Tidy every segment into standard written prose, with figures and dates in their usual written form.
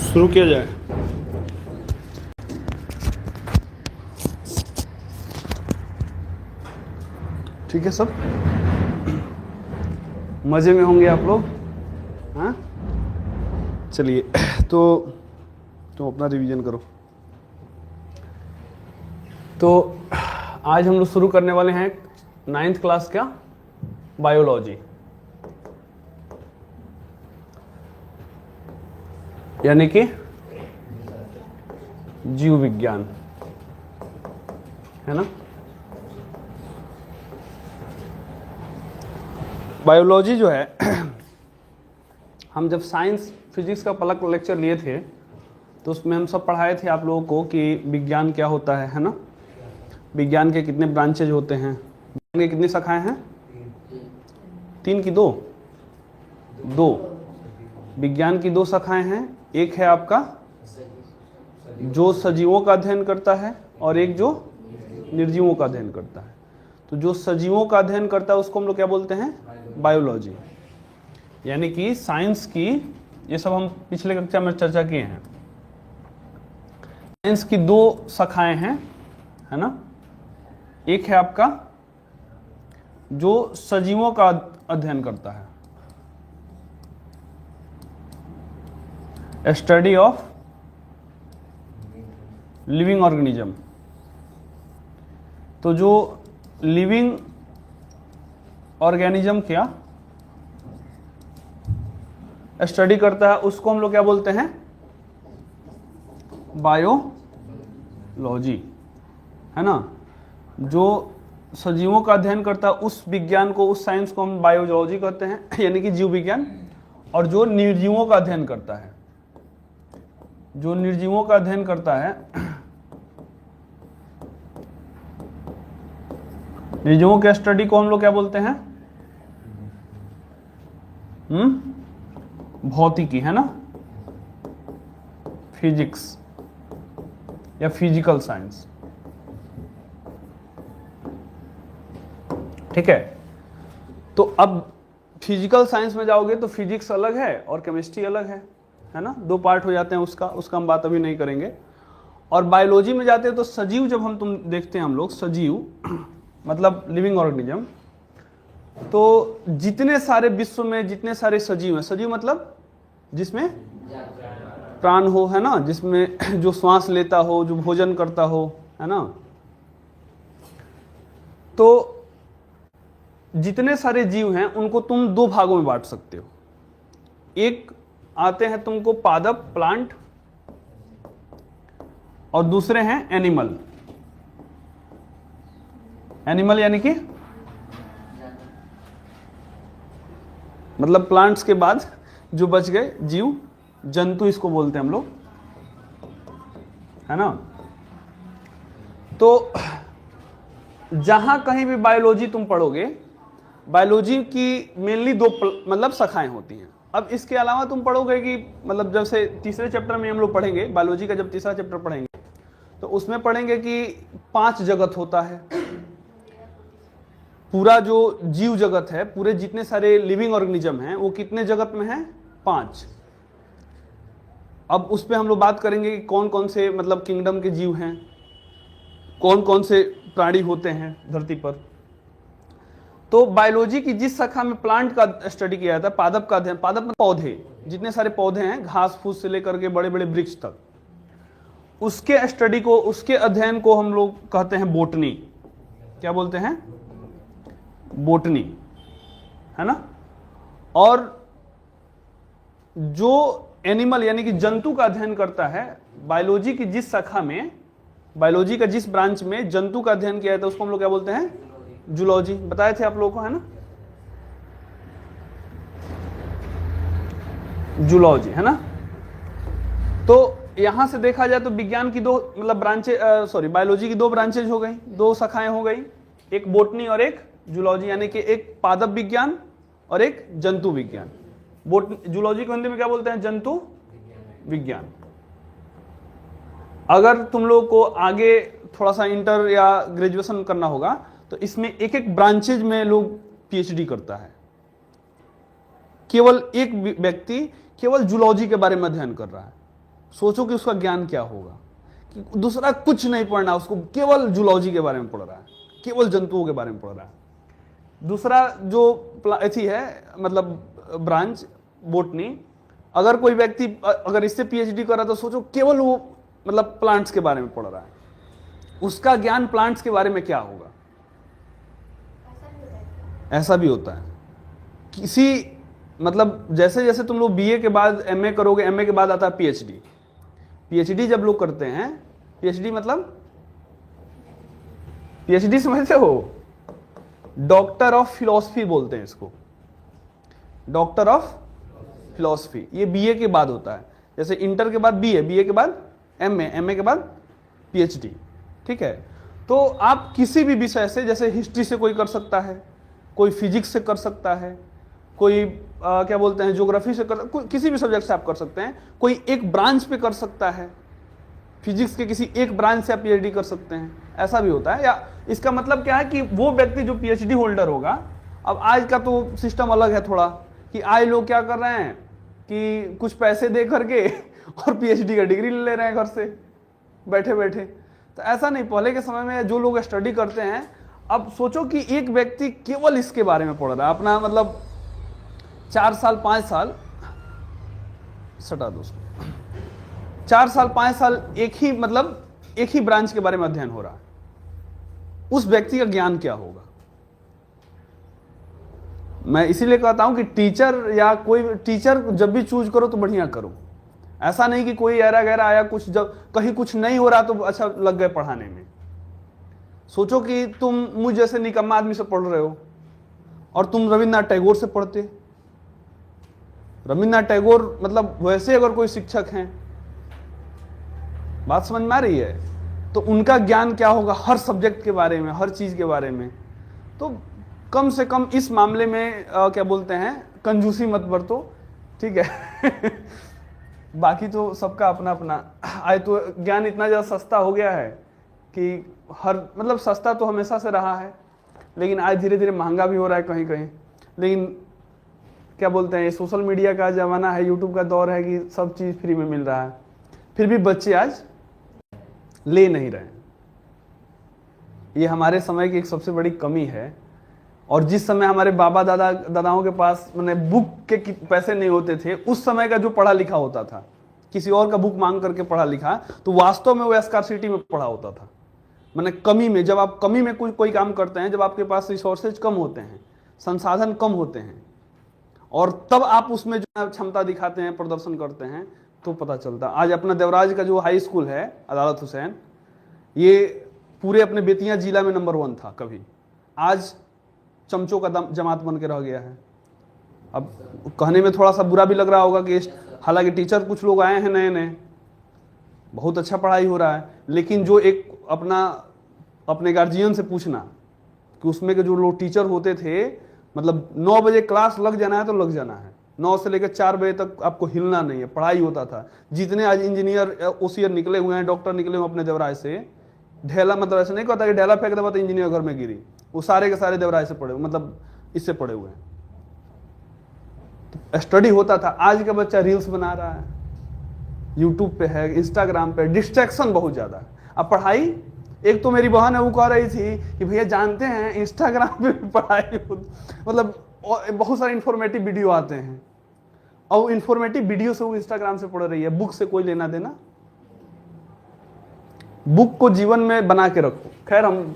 शुरू किया जाए। ठीक है सब, मज़े में होंगे आप लोग? हाँ चलिए, तो अपना रिवीजन करो। तो आज हम लोग शुरू करने वाले हैं 9th क्लास का बायोलॉजी, यानी कि जीव विज्ञान, है ना। बायोलॉजी जो है हम जब साइंस फिजिक्स का पलक लेक्चर लिए थे तो उसमें हम सब पढ़ाए थे आप लोगों को कि विज्ञान क्या होता है ना। विज्ञान के कितने ब्रांचेज होते हैं, विज्ञान की कितनी शाखाएं हैं? 3 की 2? 2। विज्ञान की 2 शाखाएं हैं। एक है आपका जो सजीवों का अध्ययन करता है और एक जो निर्जीवों का अध्ययन करता है। तो जो सजीवों का अध्ययन करता है उसको हम लोग क्या बोलते हैं? बायोलॉजी। यानी कि साइंस की, ये सब हम पिछले कक्षा में चर्चा किए हैं। साइंस की 2 शाखाएं हैं, है ना। एक है आपका जो सजीवों का अध्ययन करता है, स्टडी ऑफ लिविंग ऑर्गेनिज्म। तो जो लिविंग ऑर्गेनिज्म क्या स्टडी करता है उसको हम लोग क्या बोलते हैं? बायोलॉजी, है ना। जो सजीवों का अध्ययन करता है उस विज्ञान को, उस साइंस को हम बायोलॉजी कहते हैं, यानी कि जीव विज्ञान। और जो निर्जीवों का अध्ययन करता है, जो निर्जीवों का अध्ययन करता है, निर्जीवों के स्टडी को हम लोग क्या बोलते हैं? भौतिकी, है ना, फिजिक्स या फिजिकल साइंस। ठीक है। तो अब फिजिकल साइंस में जाओगे तो फिजिक्स अलग है और केमिस्ट्री अलग है ना। 2 पार्ट हो जाते हैं उसका हम बात अभी नहीं करेंगे। और बायोलॉजी में जाते हैं तो सजीव, जब तुम देखते हैं हम लोग सजीव मतलब लिविंग ऑर्गेनिज्म, तो जितने सारे विश्व में जितने सारे सजीव हैं, सजीव मतलब जिसमें प्राण हो, है ना, जिसमें जो श्वास लेता हो, जो भोजन करता हो, है ना। तो जितने सारे जीव हैं उनको तुम 2 भागों में बांट सकते हो। एक आते हैं तुमको पादप, प्लांट, और दूसरे हैं एनिमल। एनिमल यानी कि मतलब प्लांट्स के बाद जो बच गए जीव, जंतु इसको बोलते हैं हम लोग, है ना। तो जहां कहीं भी बायोलॉजी तुम पढ़ोगे, बायोलॉजी की मेनली 2 मतलब शाखाएं होती हैं। अब इसके अलावा तुम पढ़ोगे कि मतलब जब से तीसरे चैप्टर में हम लोग पढ़ेंगे बायोलॉजी का, जब तीसरा चैप्टर पढ़ेंगे तो उसमें पढ़ेंगे कि 5 जगत होता है। पूरा जो जीव जगत है, पूरे जितने सारे लिविंग ऑर्गेनिज्म हैं वो कितने जगत में हैं? 5। अब उस पर हम लोग बात करेंगे कि कौन कौन से मतलब किंगडम के जीव हैं, कौन कौन से प्राणी होते हैं धरती पर। तो बायोलॉजी की जिस शाखा में प्लांट का स्टडी किया जाता है, पादप का अध्ययन, पादप में पौधे, जितने सारे पौधे हैं घास फूस से लेकर के बड़े बड़े वृक्ष तक, उसके स्टडी को, उसके अध्ययन को हम लोग कहते हैं बोटनी। क्या बोलते हैं? बोटनी, है ना। और जो एनिमल यानी कि जंतु का अध्ययन करता है, बायोलॉजी की जिस शाखा में, बायोलॉजी का जिस ब्रांच में जंतु का अध्ययन किया जाता है उसको हम लोग क्या बोलते हैं? जूलॉजी। बताए थे आप लोगों को, है ना। जूलॉजी, है ना। तो यहां से देखा जाए तो विज्ञान की दो मतलब बायोलॉजी की दो ब्रांचेज हो गई, दो शाखाएं हो गई, एक बोटनी और एक जूलॉजी, यानी कि एक पादप विज्ञान और एक जंतु विज्ञान। जूलॉजी को हिंदी में क्या बोलते हैं? जंतु विज्ञान। अगर तुम लोग को आगे थोड़ा सा इंटर या ग्रेजुएशन करना होगा तो इसमें एक एक ब्रांचेज में लोग पीएचडी करता है। केवल एक व्यक्ति केवल जूलॉजी के बारे में अध्ययन कर रहा है। सोचो कि उसका ज्ञान क्या होगा, कि दूसरा कुछ नहीं पढ़ना, उसको केवल जूलॉजी के बारे में पढ़ रहा है, केवल जंतुओं के बारे में पढ़ रहा है। दूसरा जो एथी है मतलब ब्रांच बोटनी, अगर कोई व्यक्ति अगर इससे पीएचडी कर रहा है तो सोचो केवल वो मतलब प्लांट्स के बारे में पढ़ रहा है, उसका ज्ञान प्लांट्स के बारे में क्या होगा। ऐसा भी होता है। किसी मतलब जैसे जैसे तुम लोग बीए के बाद एमए करोगे, एमए के बाद आता है पीएचडी। पीएचडी जब लोग करते हैं, पीएचडी मतलब पीएचडी समझते हो? डॉक्टर ऑफ फिलॉसफी बोलते हैं इसको, डॉक्टर ऑफ फिलॉसफी। ये बीए के बाद होता है। जैसे इंटर के बाद बीए, बीए के बाद एमए, एमए के बाद पीएचडी, ठीक है। तो आप किसी भी विषय से, जैसे हिस्ट्री से कोई कर सकता है, कोई फिजिक्स से कर सकता है, कोई क्या बोलते हैं ज्योग्राफी से किसी भी सब्जेक्ट से आप कर सकते हैं। कोई एक ब्रांच पे कर सकता है, फिजिक्स के किसी एक ब्रांच से आप पीएचडी कर सकते हैं, ऐसा भी होता है। या इसका मतलब क्या है कि वो व्यक्ति जो पीएचडी होल्डर होगा, अब आज का तो सिस्टम अलग है थोड़ा, कि आज लोग क्या कर रहे हैं कि कुछ पैसे दे करके और पीएचडी का डिग्री ले रहे हैं घर से बैठे बैठे। तो ऐसा नहीं, पहले के समय में जो लोग स्टडी करते हैं, अब सोचो कि एक व्यक्ति केवल इसके बारे में पढ़ रहा है, अपना मतलब 4 साल 5 साल सटा दो, 4 साल 5 साल एक ही ब्रांच के बारे में अध्ययन हो रहा है। उस व्यक्ति का ज्ञान क्या होगा? मैं इसीलिए कहता हूं कि टीचर या कोई टीचर जब भी चूज करो तो बढ़िया करो। ऐसा नहीं कि कोई ऐरा गैरा आया, कुछ जब कहीं कुछ नहीं हो रहा तो अच्छा लग गए पढ़ाने में। सोचो कि तुम मुझ जैसे निकम्मा आदमी से पढ़ रहे हो और तुम रविन्द्रनाथ टैगोर से पढ़ते। रविन्द्रनाथ टैगोर मतलब वैसे अगर कोई शिक्षक हैं, बात समझ में आ रही है, तो उनका ज्ञान क्या होगा हर सब्जेक्ट के बारे में, हर चीज के बारे में। तो कम से कम इस मामले में क्या बोलते हैं, कंजूसी मत बरतो, ठीक है। बाकी तो सबका अपना अपना। आज तो ज्ञान इतना ज्यादा सस्ता हो गया है कि हर मतलब सस्ता तो हमेशा से रहा है, लेकिन आज धीरे धीरे महंगा भी हो रहा है कहीं कहीं। लेकिन क्या बोलते हैं, सोशल मीडिया का जमाना है, यूट्यूब का दौर है कि सब चीज फ्री में मिल रहा है, फिर भी बच्चे आज ले नहीं रहे। ये हमारे समय की एक सबसे बड़ी कमी है। और जिस समय हमारे बाबा दादाओं के पास मैंने बुक के पैसे नहीं होते थे, उस समय का जो पढ़ा लिखा होता था, किसी और का बुक मांग करके पढ़ा लिखा, तो वास्तव में वो स्कार्सिटी में पढ़ा होता था। मैंने कमी में, जब आप कमी में कोई काम करते हैं, जब आपके पास रिसोर्सेज कम होते हैं, संसाधन कम होते हैं, और तब आप उसमें जो क्षमता दिखाते हैं, प्रदर्शन करते हैं, तो पता चलता। आज अपना देवराज का जो हाई स्कूल है अदालत हुसैन, ये पूरे अपने बेतिया जिला में नंबर 1 था कभी, आज चमचों का जमात बन के रह गया है। अब कहने में थोड़ा सा बुरा भी लग रहा होगा कि हालांकि टीचर कुछ लोग आए हैं नए नए, बहुत अच्छा पढ़ाई हो रहा है, लेकिन जो एक अपने गार्जियन से पूछना कि उसमें के जो लोग टीचर होते थे, मतलब 9 बजे क्लास लग जाना है तो लग जाना है, 9 से लेकर 4 बजे तक आपको हिलना नहीं है, पढ़ाई होता था। जितने आज इंजीनियर ओसीयर निकले हुए हैं, डॉक्टर निकले हुए अपने देवराज से, ढेला मतलब ऐसा नहीं कहता कि ढेला फेंक दबा तो इंजीनियर घर में गिरी, वो सारे के सारे देवराज से पढ़े, मतलब इससे पढ़े हुए हैं। तो स्टडी होता था। आज का बच्चा रील्स बना रहा है, यूट्यूब पे है, इंस्टाग्राम पे, डिस्ट्रैक्शन बहुत ज्यादा है। अब पढ़ाई, एक तो मेरी बहन है वो कह रही थी कि भैया जानते हैं इंस्टाग्राम पे पढ़ाई मतलब बहुत सारे इंफॉर्मेटिव वीडियो आते हैं, और इंफॉर्मेटिव वीडियो से वो इंस्टाग्राम से पढ़ रही है। बुक से कोई लेना देना, बुक को जीवन में बना के रखो। खैर, हम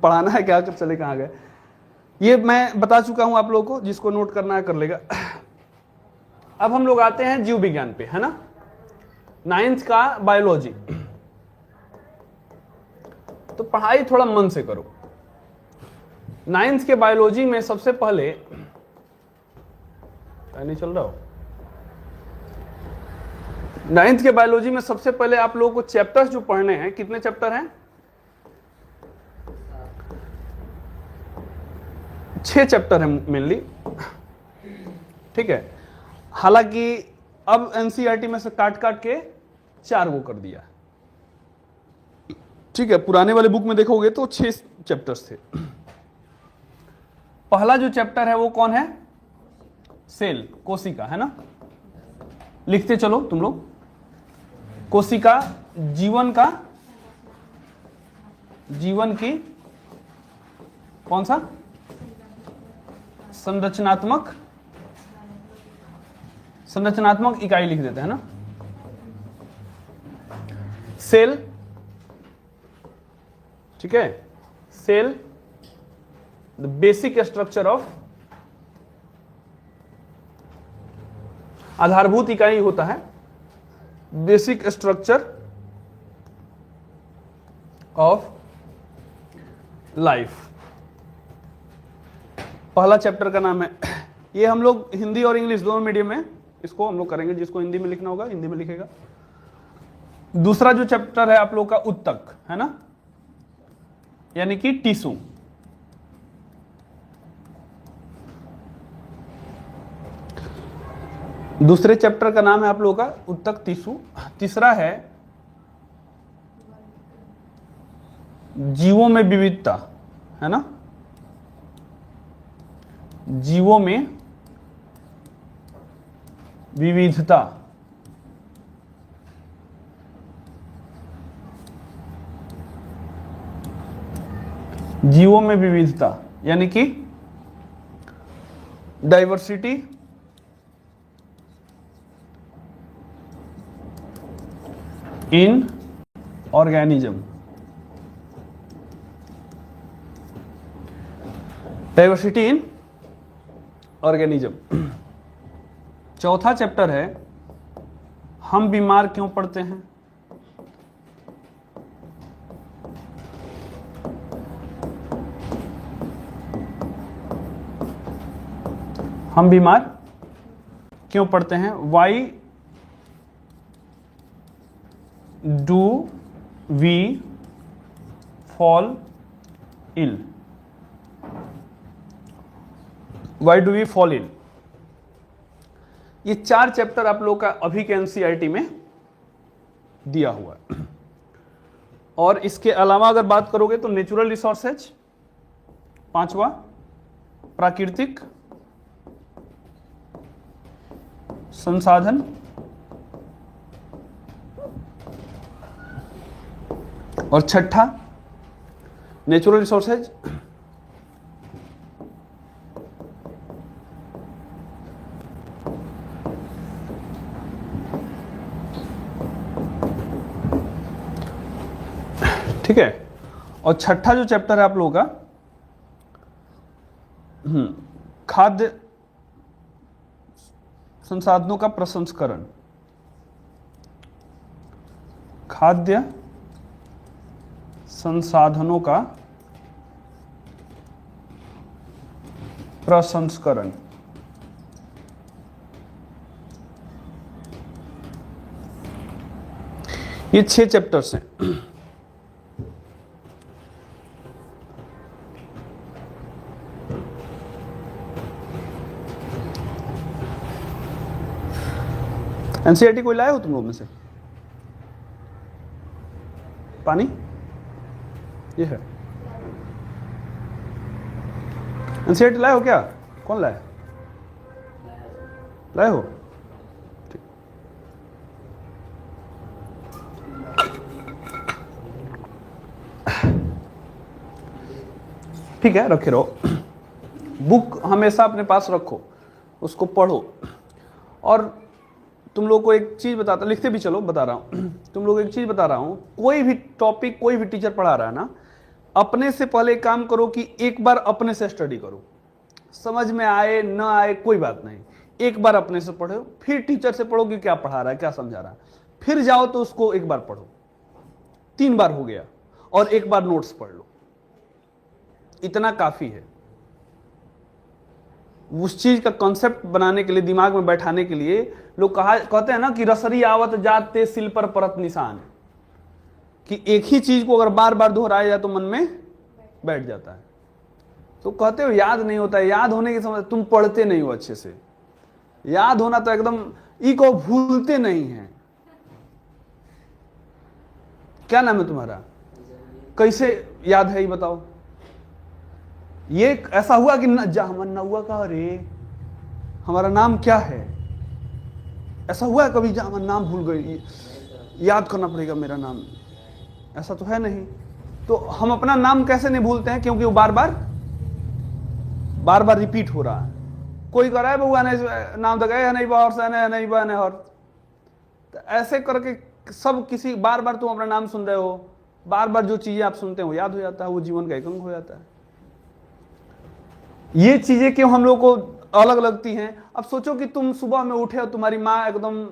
पढ़ाना है क्या, कर चले कहाँ गए, ये मैं बता चुका हूं आप लोगों को, जिसको नोट करना है कर लेगा। अब हम लोग आते हैं जीव विज्ञान पे, है ना, 9th का बायोलॉजी। तो पढ़ाई थोड़ा मन से करो। 9th के बायोलॉजी में सबसे पहले नहीं चल रहा हो, 9th के बायोलॉजी में सबसे पहले आप लोगों को चैप्टर्स जो पढ़ने हैं, कितने चैप्टर हैं? 6 चैप्टर हैं मेनली, ठीक है। हालांकि अब एनसीईआरटी में से काट काट के 4 वो कर दिया, ठीक है। पुराने वाले बुक में देखोगे तो 6 चैप्टर्स थे। पहला जो चैप्टर है वो कौन है? सेल, कोशिका, है ना। लिखते चलो तुम लोग। कोशिका जीवन की कौन सा? संरचनात्मक इकाई लिख देते हैं ना। सेल, ठीक है। Cell the basic structure of, आधारभूत इकाई होता है, बेसिक स्ट्रक्चर ऑफ लाइफ। पहला चैप्टर का नाम है, ये हम लोग हिंदी और इंग्लिश दोनों मीडियम में इसको हम लोग करेंगे, जिसको हिंदी में लिखना होगा हिंदी में लिखेगा। दूसरा जो चैप्टर है आप लोग का उत्तक, है ना, यानी कि टिश्यू। दूसरे चैप्टर का नाम है आप लोगों का उत्तक, टिश्यू। तीसरा है जीवों में विविधता, है ना, जीवों में विविधता। जीवों में विविधता यानी कि diversity in organism. Diversity in organism. चौथा चैप्टर है हम बीमार क्यों पड़ते हैं। हम बीमार क्यों पड़ते हैं, why do we fall ill, why do we fall ill. ये 4 चैप्टर आप लोग का अभी के एनसीईआरटी में दिया हुआ है। और इसके अलावा अगर बात करोगे तो नेचुरल रिसोर्सेज 5वां, प्राकृतिक संसाधन, और छठा नेचुरल रिसोर्सेज ठीक है। और छठा जो चैप्टर है आप लोगों का खाद्य संसाधनों का प्रसंस्करण, खाद्य संसाधनों का प्रसंस्करण। ये 6 चैप्टर्स हैं। एनसीईआरटी कोई लाए हो तुम लोग में से? पानी ये है। एनसीईआरटी लाए हो क्या? कौन लाया? लाए हो? ठीक है, रखे रहो। बुक हमेशा अपने पास रखो, उसको पढ़ो। और तुम लोग को एक चीज बताता, लिखते भी चलो, बता रहा हूं तुम लोग एक चीज बता रहा हूं, कोई भी टॉपिक कोई भी टीचर पढ़ा रहा है ना, अपने से पहले काम करो कि एक बार अपने से स्टडी करो। समझ में आए ना आए कोई बात नहीं, एक बार अपने से पढ़ो, फिर टीचर से पढ़ो कि क्या पढ़ा रहा है, क्या समझा रहा है, फिर जाओ तो उसको एक बार पढ़ो। 3 बार हो गया, और एक बार नोट्स पढ़ लो, इतना काफी है। उस चीज का कॉन्सेप्ट बनाने के लिए, दिमाग में बैठाने के लिए लोग कहते हैं ना कि रसरी आवत जाते सिल पर परत निशान, कि एक ही चीज को अगर बार बार दोहराया जाए तो मन में बैठ जाता है। तो कहते हो याद नहीं होता है, याद होने की समझ, तुम पढ़ते नहीं हो अच्छे से। याद होना तो एकदम ई को भूलते नहीं है। क्या नाम है तुम्हारा, कैसे याद है ये बताओ। ये ऐसा हुआ कि न हुआ का, अरे हमारा नाम क्या है, ऐसा हुआ है कभी जहां नाम भूल गए, याद करना पड़ेगा मेरा नाम, ऐसा तो है नहीं। तो हम अपना नाम कैसे नहीं भूलते हैं, क्योंकि वो बार बार रिपीट हो रहा है। कोई कह रहा है बउआ नहीं नाम तो गए नहीं बाहर से नहीं बने और, तो ऐसे करके सब किसी बार बार तुम अपना नाम सुन रहे हो, बार बार जो चीजें आप सुनते हो याद हो जाता है, वो जीवन का एक अंग हो जाता है। ये चीजें क्यों हम लोग को अलग लगती हैं। अब सोचो कि तुम सुबह में उठे और तुम्हारी माँ एकदम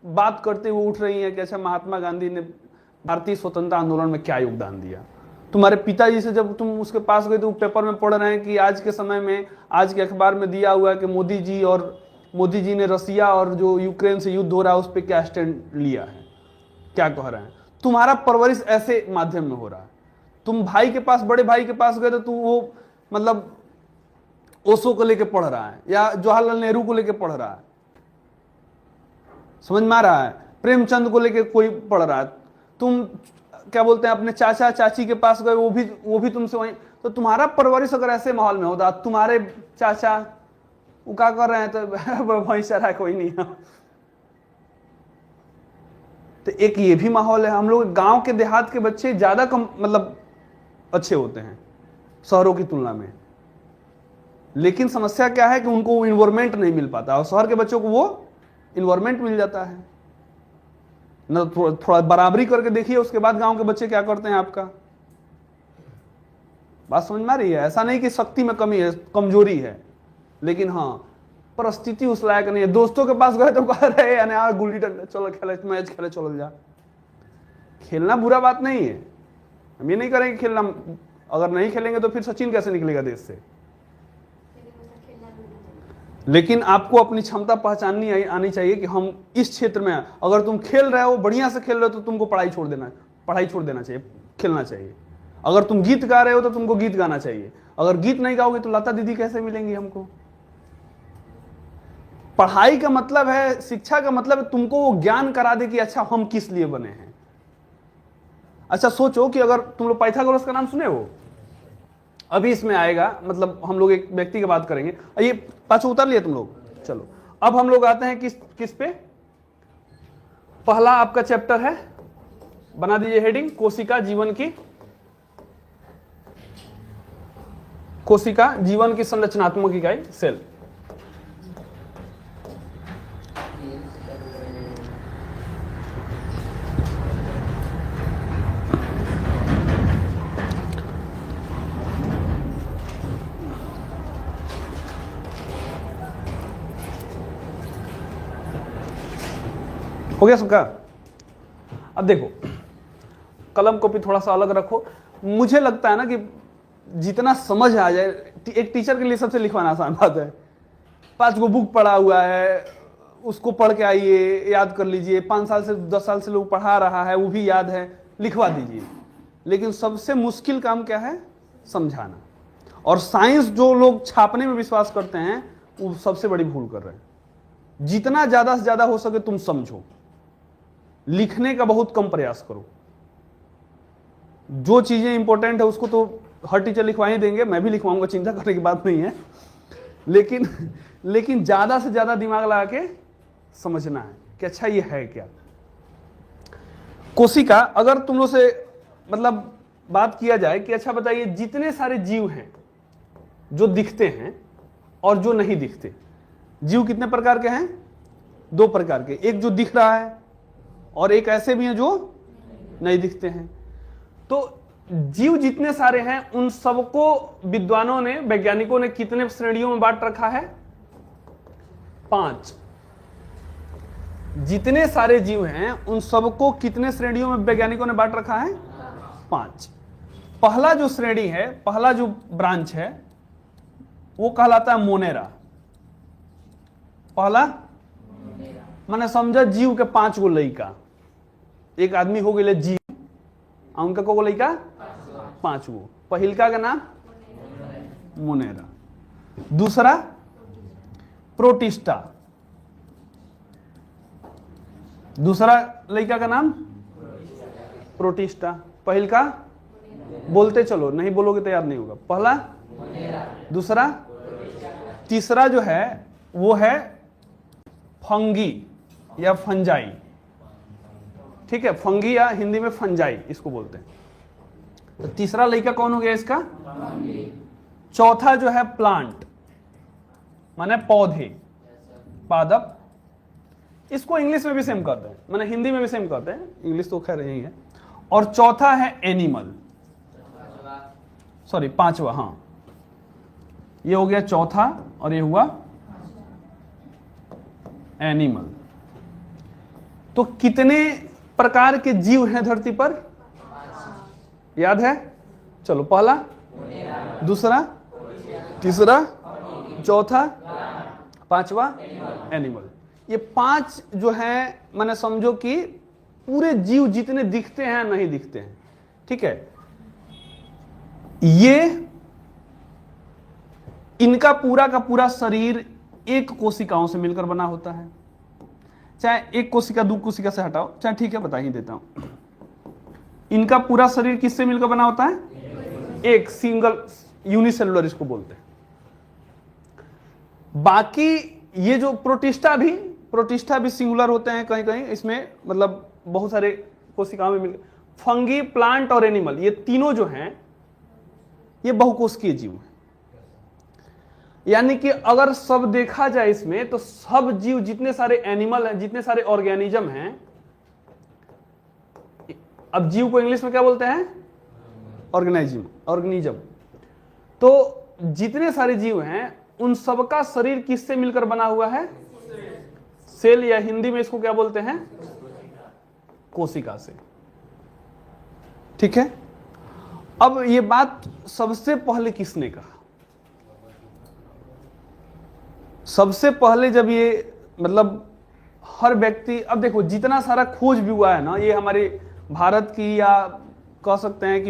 बात करते हुए उठ रही है कि अच्छा महात्मा गांधी ने भारतीय स्वतंत्रता आंदोलन में क्या योगदान दिया। तुम्हारे पिताजी से जब तुम उसके पास गए तो पेपर में पढ़ रहे हैं कि आज के समय में, आज के अखबार में दिया हुआ है कि मोदी जी ने रसिया और जो यूक्रेन से युद्ध हो रहा है उस पर क्या स्टैंड लिया है, क्या कह रहे हैं। तुम्हारा परवरिश ऐसे माध्यम में हो रहा है। तुम भाई के पास, बड़े भाई के पास गए तो तू वो मतलब ओशो को लेके पढ़ रहा है या जवाहरलाल नेहरू को लेके पढ़ रहा है, समझ में आ रहा है, प्रेमचंद को लेके कोई पढ़ रहा है। तुम क्या बोलते हैं अपने चाचा चाची के पास गए, वो भी तुमसे वहीं। तो तुम्हारा परवरिश अगर ऐसे माहौल में होता, तुम्हारे चाचा वो क्या कर रहे हैं तो वहीं चला कोई नहीं है। तो एक ये भी माहौल है। हम लोग गांव के देहात के बच्चे ज्यादा कम मतलब अच्छे होते हैं शहरों की तुलना में, लेकिन समस्या क्या है कि उनको वो इन्वायरमेंट नहीं मिल पाता, और शहर के बच्चों को वो इन्वायरमेंट मिल जाता है ना। थोड़ा बराबरी करके देखिए उसके बाद गांव के बच्चे क्या करते हैं। आपका बात समझ में आ रही है। ऐसा नहीं कि शक्ति में कमी है, कमजोरी है, लेकिन हाँ परिस्थिति उस लायक नहीं है। दोस्तों के पास गए तो कह रहे हैं यार गुल्ली डंडा चलो खेले, मैच खेले, चलो जा। खेलना बुरा बात नहीं है, हम ये नहीं करेंगे खेलना, अगर नहीं खेलेंगे तो फिर सचिन कैसे निकलेगा देश से। लेकिन आपको अपनी क्षमता पहचाननी आनी चाहिए कि हम इस क्षेत्र में, अगर तुम खेल रहे हो, बढ़िया से खेल रहे हो, तो तुमको पढ़ाई छोड़ देना चाहिए, खेलना चाहिए। अगर तुम गीत गा रहे हो तो तुमको गीत गाना चाहिए। अगर गीत नहीं गाओगे तो लता दीदी कैसे मिलेंगी हमको। पढ़ाई का मतलब है, शिक्षा का मतलब है तुमको वो ज्ञान करा दे कि अच्छा हम किस लिए बने हैं। अच्छा सोचो कि अगर तुम लोग पाइथागोरस का नाम सुने हो, अभी इसमें आएगा, मतलब हम लोग एक व्यक्ति की बात करेंगे। ये पांचों उतार लिया तुम लोग, चलो अब हम लोग आते हैं किस पे। पहला आपका चैप्टर है, बना दीजिए हेडिंग, कोशिका जीवन की, कोशिका जीवन की संरचनात्मक इकाई, सेल। हो गया सबका। अब देखो कलम को भी थोड़ा सा अलग रखो। मुझे लगता है ना कि जितना समझ आ जाए, एक टीचर के लिए सबसे लिखवाना आसान बात है। 5 गो बुक पढ़ा हुआ है, उसको पढ़ के आइए, याद कर लीजिए। 5 साल से 10 साल से लोग पढ़ा रहा है, वो भी याद है, लिखवा दीजिए। लेकिन सबसे मुश्किल काम क्या है, समझाना। और साइंस जो लोग छापने में विश्वास करते हैं वो सबसे बड़ी भूल कर रहे हैं। जितना ज्यादा से ज्यादा हो सके तुम समझो, लिखने का बहुत कम प्रयास करो। जो चीजें इंपॉर्टेंट है उसको तो हर टीचर लिखवा ही देंगे, मैं भी लिखवाऊंगा, चिंता करने की बात नहीं है। लेकिन ज्यादा से ज्यादा दिमाग लगा के समझना है कि अच्छा ये है क्या। कोशिका, अगर तुम लोग से मतलब बात किया जाए कि अच्छा बताइए जितने सारे जीव हैं जो दिखते हैं और जो नहीं दिखते, जीव कितने प्रकार के हैं? 2 प्रकार के। एक जो दिख रहा है और एक ऐसे भी हैं जो नहीं दिखते हैं। तो जीव जितने सारे हैं उन सबको विद्वानों ने, वैज्ञानिकों ने कितने श्रेणियों में बांट रखा है? 5। जितने सारे जीव हैं उन सबको कितने श्रेणियों में वैज्ञानिकों ने बांट रखा है? 5। पहला जो श्रेणी है, पहला जो ब्रांच है वो कहलाता है मोनेरा। पहला माने समझा जीव के 5 गो लइका, एक आदमी हो गए जीव, उनका को लइका 5 गो। पहिलका का नाम मोनेरा, दूसरा प्रोटिस्टा, दूसरा लड़का का नाम प्रोटिस्टा, पहिलका बोलते चलो, नहीं बोलोगे तो याद नहीं होगा। पहला, दूसरा, तीसरा जो है वो है फंगी या फंजाई, ठीक है, फंगी या हिंदी में फंजाई इसको बोलते हैं। तो तीसरा लड़का कौन हो गया इसका? चौथा जो है प्लांट माने पौधे, पादप, इसको इंग्लिश में भी सेम कहते हैं, माने हिंदी में भी सेम कहते हैं, इंग्लिश तो खैर यही है। और चौथा है एनिमल, सॉरी पांचवा, हाँ ये हो गया चौथा और ये हुआ एनिमल। तो कितने प्रकार के जीव हैं धरती पर? याद है? चलो, पहला, दूसरा, तीसरा, चौथा, पांचवा एनिमल। ये 5 जो है मैंने समझो कि पूरे जीव जितने दिखते हैं नहीं दिखते हैं, ठीक है, ये इनका पूरा का पूरा शरीर एक कोशिकाओं से मिलकर बना होता है। चाहे एक कोशिका 2 कोशिका से हटाओ, चाहे ठीक है बता ही देता हूं। इनका पूरा शरीर किससे मिलकर बना होता है? एक सिंगल यूनिसेलुलर इसको बोलते हैं। बाकी ये जो प्रोटिस्टा भी सिंगुलर होते हैं कहीं कहीं, इसमें मतलब बहुत सारे कोशिकाओं में मिलकर। फंगी, प्लांट और एनिमल, ये तीनों जो हैं ये बहुकोशिकीय जीव हैं। यानी कि अगर सब देखा जाए इसमें तो सब जीव, जितने सारे एनिमल हैं, जितने सारे ऑर्गेनिज्म हैं, अब जीव को इंग्लिश में क्या बोलते हैं? ऑर्गेनिज्म। तो जितने सारे जीव हैं उन सबका शरीर किससे मिलकर बना हुआ है? सेल, या हिंदी में इसको क्या बोलते हैं? कोशिका से, ठीक है। अब ये बात सबसे पहले किसने कहा? सबसे पहले जब ये मतलब हर व्यक्ति, अब देखो जितना सारा खोज भी हुआ है ना, ये हमारे भारत की या कह सकते हैं कि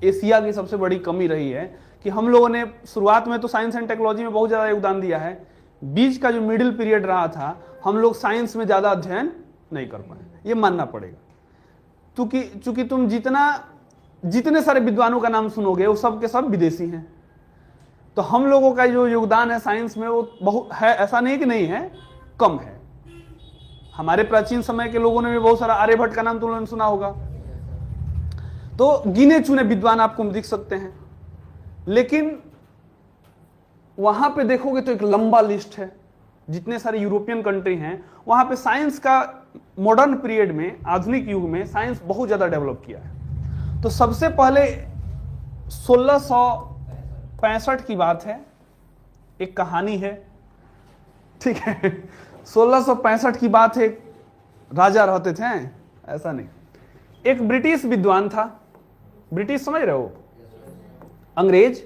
एशिया की सबसे बड़ी कमी रही है कि हम लोगों ने शुरुआत में तो साइंस एंड टेक्नोलॉजी में बहुत ज़्यादा योगदान दिया है, बीच का जो मिडिल पीरियड रहा था हम लोग साइंस में ज़्यादा अध्ययन नहीं कर पाए, ये मानना पड़ेगा। चूंकि तुम जितने सारे विद्वानों का नाम सुनोगे वो सब के सब विदेशी हैं, तो हम लोगों का जो योगदान है साइंस में वो बहुत है, ऐसा नहीं कि नहीं है, कम है। हमारे प्राचीन समय के लोगों ने भी बहुत सारा, आर्यभट्ट का नाम तुम लोगों ने सुना होगा, तो गिने चुने विद्वान आपको दिख सकते हैं। लेकिन वहां पे देखोगे तो एक लंबा लिस्ट है, जितने सारे यूरोपियन कंट्री हैं वहां पे साइंस का मॉडर्न पीरियड में, आधुनिक युग में साइंस बहुत ज्यादा डेवलप किया है। तो सबसे पहले 1665 की बात है, एक कहानी है, ठीक है, 1665 की बात है। राजा रहते थे, ऐसा नहीं, एक ब्रिटिश विद्वान था, ब्रिटिश समझ रहे हो, अंग्रेज,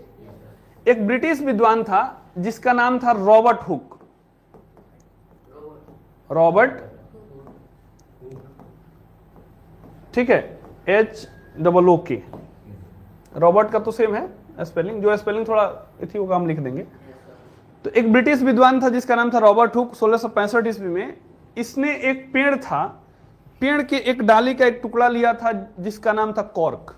एक ब्रिटिश विद्वान था जिसका नाम था रॉबर्ट हुक। रॉबर्ट, ठीक है, HOOK। रॉबर्ट का तो सेम है स्पेलिंग, जो स्पेलिंग थोड़ा थी वो हम लिख देंगे। तो एक ब्रिटिश विद्वान था जिसका नाम था रॉबर्ट हुक। 1665 ईस्वी में इसने एक पेड़ था, पेड़ के एक डाली का एक टुकड़ा लिया था जिसका नाम था कॉर्क।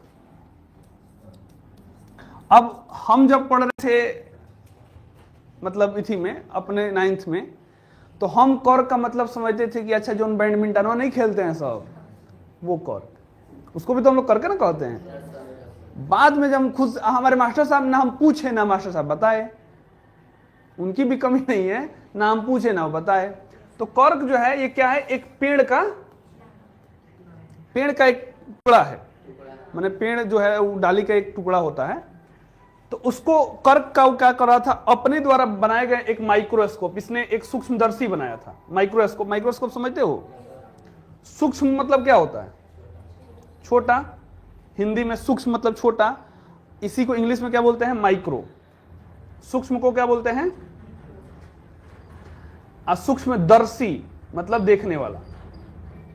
अब हम जब पढ़ रहे थे मतलब इथी में अपने 9th में, तो हम कॉर्क का मतलब समझते थे कि अच्छा जो बैडमिंटन नहीं खेलते हैं सब, वो कॉर्क, उसको भी तो हम लोग करके ना कहते हैं। बाद में जब हम खुद, हमारे मास्टर साहब ना हम पूछे ना मास्टर साहब बताए, उनकी भी कमी नहीं है, ना हम पूछे ना बताए। तो कॉर्क जो है ये क्या है? एक पेड़ का एक टुकड़ा है, माने पेड़ जो है वो डाली का एक टुकड़ा होता है। तो उसको कर्क का क्या कर रहा था? अपने द्वारा बनाए गए एक माइक्रोस्कोप, इसने एक सूक्ष्मदर्शी बनाया था। माइक्रोस्कोप समझते हो? सूक्ष्म मतलब क्या होता है? छोटा, हिंदी में सूक्ष्म मतलब छोटा, इसी को इंग्लिश में क्या बोलते हैं? माइक्रो। सूक्ष्म को क्या बोलते हैं? सूक्ष्मदर्शी मतलब देखने वाला,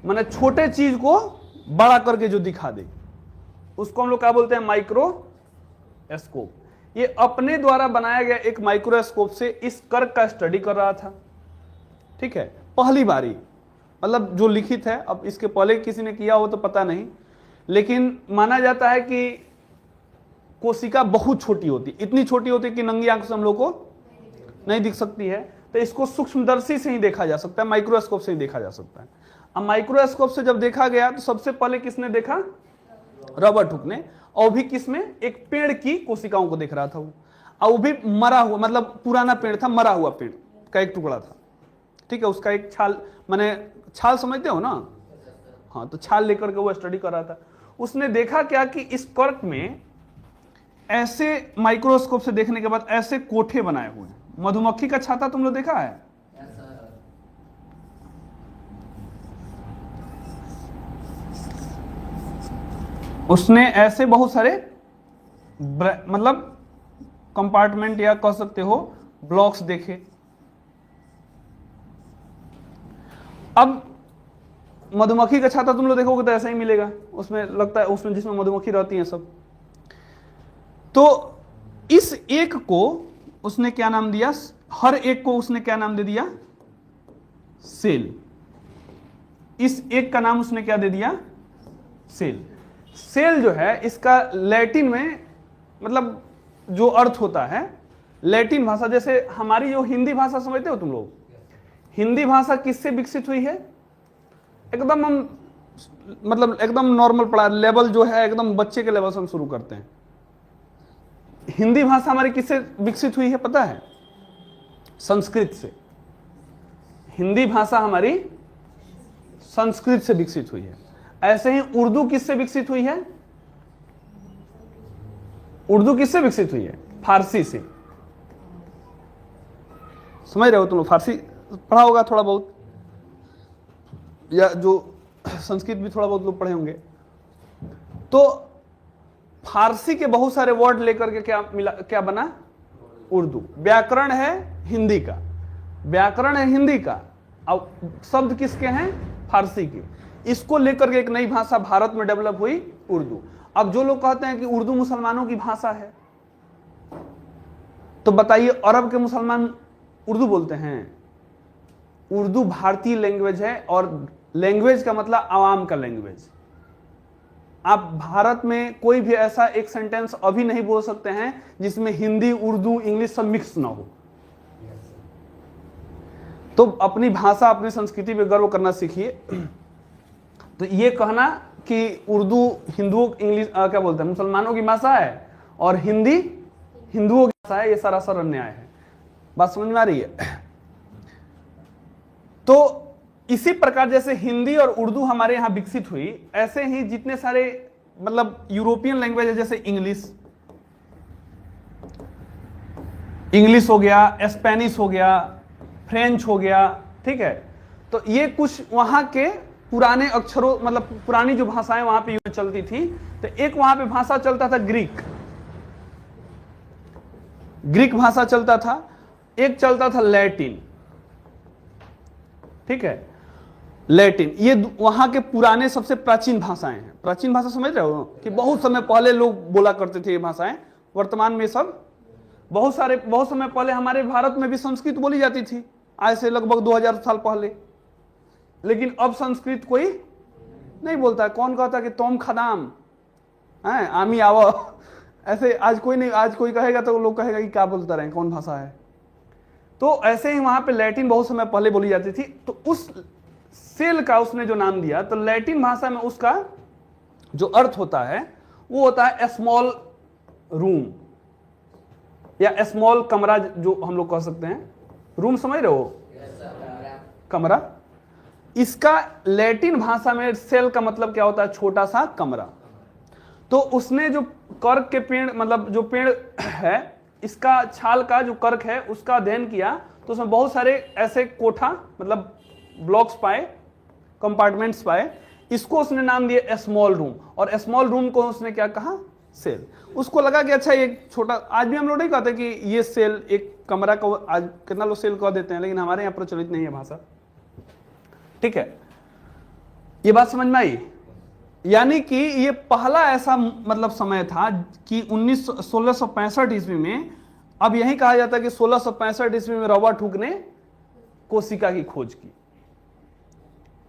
माने छोटे चीज को बड़ा करके जो दिखा दे, उसको हम लोग क्या बोलते हैं? माइक्रोस्कोप। ये अपने द्वारा बनाया गया एक माइक्रोस्कोप से इस कर्क का स्टडी कर रहा था। ठीक है, पहली बारी, मतलब जो लिखित है, अब इसके पहले किसी ने किया हो तो पता नहीं, लेकिन माना जाता है कि कोशिका बहुत छोटी होती, इतनी छोटी होती कि नंगी आंख से हम लोग को नहीं दिख सकती है, तो इसको सूक्ष्मदर्शी से ही देखा जा सकता है, माइक्रोस्कोप से ही देखा जा सकता है। अब माइक्रोस्कोप से जब देखा गया तो सबसे पहले किसने देखा? रॉबर्ट हुक ने, और भी किसमें? एक पेड़ की कोशिकाओं को देख रहा था वो, और वो भी मरा हुआ, मतलब पुराना पेड़ था, मरा हुआ पेड़ का एक टुकड़ा था। ठीक है, उसका एक छाल, माने छाल समझते हो ना? हाँ, तो छाल लेकर के वो स्टडी कर रहा था। उसने देखा क्या कि इस कर्क में ऐसे माइक्रोस्कोप से देखने के बाद ऐसे कोठे बनाए हुए हैं। मधुमक्खी का छाता तुम लोग देखा है? उसने ऐसे बहुत सारे मतलब कंपार्टमेंट या कह सकते हो ब्लॉक्स देखे। अब मधुमक्खी का छाता तुम लोग देखोगे तो ऐसा ही मिलेगा, उसमें लगता है, उसमें जिसमें मधुमक्खी रहती है सब। तो इस एक को उसने क्या नाम दिया? हर एक को उसने क्या नाम दे दिया? सेल। इस एक का नाम उसने क्या दे दिया? सेल। सेल जो है इसका लैटिन में मतलब जो अर्थ होता है, लैटिन भाषा, जैसे हमारी जो हिंदी भाषा समझते हो तुम लोग, हिंदी भाषा किससे विकसित हुई है? एकदम हम मतलब एकदम नॉर्मल पढ़ा लेवल जो है, एकदम बच्चे के लेवल से हम शुरू करते हैं। हिंदी भाषा हमारी किससे विकसित हुई है पता है? संस्कृत से। हिंदी भाषा हमारी संस्कृत से विकसित हुई है। ऐसे ही उर्दू किससे विकसित हुई है? उर्दू किससे विकसित हुई है? फारसी से। समझ रहे हो तुम लोग? फारसी पढ़ा होगा थोड़ा बहुत, या जो संस्कृत भी थोड़ा बहुत लोग पढ़े होंगे। तो फारसी के बहुत सारे वर्ड लेकर के क्या मिला, क्या बना? उर्दू। व्याकरण है हिंदी का, व्याकरण है हिंदी का, अब शब्द किसके हैं? फारसी के। इसको लेकर के एक नई भाषा भारत में डेवलप हुई, उर्दू। अब जो लोग कहते हैं कि उर्दू मुसलमानों की भाषा है, तो बताइए अरब के मुसलमान उर्दू बोलते हैं? उर्दू भारतीय लैंग्वेज है, और लैंग्वेज का मतलब आवाम का लैंग्वेज। आप भारत में कोई भी ऐसा एक सेंटेंस अभी नहीं बोल सकते हैं जिसमें हिंदी, उर्दू, इंग्लिश सब मिक्स ना हो। तो अपनी भाषा, अपनी संस्कृति पे गर्व करना सीखिए। तो ये कहना कि उर्दू हिंदुओं, इंग्लिश क्या बोलते हैं, मुसलमानों की भाषा है और हिंदी हिंदुओं की भाषा है, ये सरासर अन्याय है। बात समझ में आ रही है? तो इसी प्रकार जैसे हिंदी और उर्दू हमारे यहां विकसित हुई, ऐसे ही जितने सारे मतलब यूरोपियन लैंग्वेज है, जैसे इंग्लिश हो गया, स्पेनिश हो गया, फ्रेंच हो गया, ठीक है। तो ये कुछ वहां के पुराने अक्षरों, मतलब पुरानी जो भाषाएं वहां पे चलती थी। तो एक वहां पे भाषा चलता था ग्रीक भाषा चलता था, एक चलता था लैटिन, ठीक है, लैटिन। ये वहां के पुराने सबसे प्राचीन भाषाएं हैं। प्राचीन भाषा समझ रहे हो कि बहुत समय पहले लोग बोला करते थे ये भाषाएं। वर्तमान में सब बहुत समय पहले हमारे भारत में भी संस्कृत बोली जाती थी, आज से लगभग 2000 साल पहले। लेकिन अब संस्कृत कोई नहीं बोलता है। कौन कहता है कि तोम खदाम है, आमी आवो, ऐसे आज कोई नहीं। आज कोई कहेगा तो लोग कहेगा कि क्या बोलता रहे, कौन भाषा है। तो ऐसे ही वहां पे लैटिन बहुत समय पहले बोली जाती थी। तो उस सेल का उसने जो नाम दिया, तो लैटिन भाषा में उसका जो अर्थ होता है वो होता है स्मॉल रूम या स्मॉल कमरा, जो हम लोग कह सकते हैं। रूम समझ रहे हो? कमरा। इसका लैटिन भाषा में सेल का मतलब क्या होता है? छोटा सा कमरा। तो उसने जो कर्क के पेड़, मतलब जो पेड़ है, इसका छाल का जो कर्क है उसका अध्ययन किया, तो उसमें बहुत सारे ऐसे कोठा, मतलब ब्लॉक्स पाए, कंपार्टमेंट्स पाए। इसको उसने नाम दिया स्मॉल रूम, और स्मॉल रूम को उसने क्या कहा? सेल। उसको लगा कि अच्छा एक छोटा, आज भी हम लोग नहीं कहते कि ये सेल एक कमरा को, आज कितना लोग सेल कह देते हैं, लेकिन हमारे यहाँ प्रचलित नहीं है भाषा। ठीक है, ये बात समझ में आई। यानी कि ये पहला ऐसा मतलब समय था कि 1665 ईस्वी में, अब यही कहा जाता है कि 1665 ईस्वी में रॉबर्ट हुक ने कोशिका की खोज की।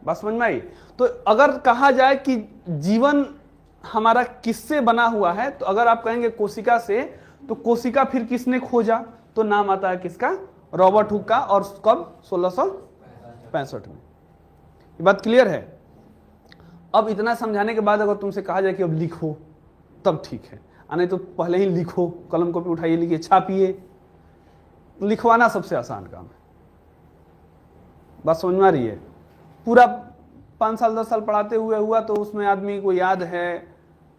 बात समझ में आई। तो अगर कहा जाए कि जीवन हमारा किससे बना हुआ है, तो अगर आप कहेंगे कोशिका से, तो कोशिका फिर किसने खोजा, तो नाम आता है किसका, रॉबर्ट हुक का। और कब, 1665 में। ये बात क्लियर है। अब इतना समझाने के बाद अगर तुमसे कहा जाए कि अब लिखो, तब ठीक है, नहीं तो पहले ही लिखो, कलम कॉपी उठाइए, लिखिए, छापिए। लिखवाना सबसे आसान काम है। बात समझ में आ रही है। पूरा 5 साल 10 साल पढ़ाते हुए हुआ तो उसमें आदमी को याद है,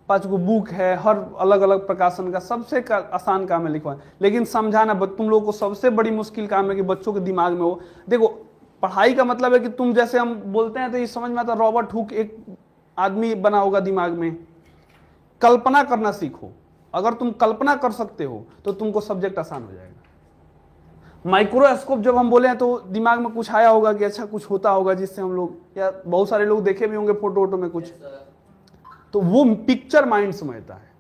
5 गो बुक है, हर अलग अलग प्रकाशन का, सबसे आसान काम है लिखवाना। लेकिन समझाना तुम लोगों को सबसे बड़ी मुश्किल काम है कि बच्चों के दिमाग में हो। देखो, पढ़ाई का मतलब है कि तुम, जैसे हम बोलते हैं तो ये समझ में आता, रॉबर्ट हुक एक आदमी बना होगा दिमाग में। कल्पना करना सीखो। अगर तुम कल्पना कर सकते हो तो तुमको सब्जेक्ट आसान हो जाएगा। माइक्रोस्कोप जब हम बोले हैं तो दिमाग में कुछ आया होगा कि अच्छा कुछ होता होगा जिससे हम लोग, या बहुत सारे लोग देखे भी होंगे फोटो वोटो में कुछ, तो वो पिक्चर माइंड समझता है।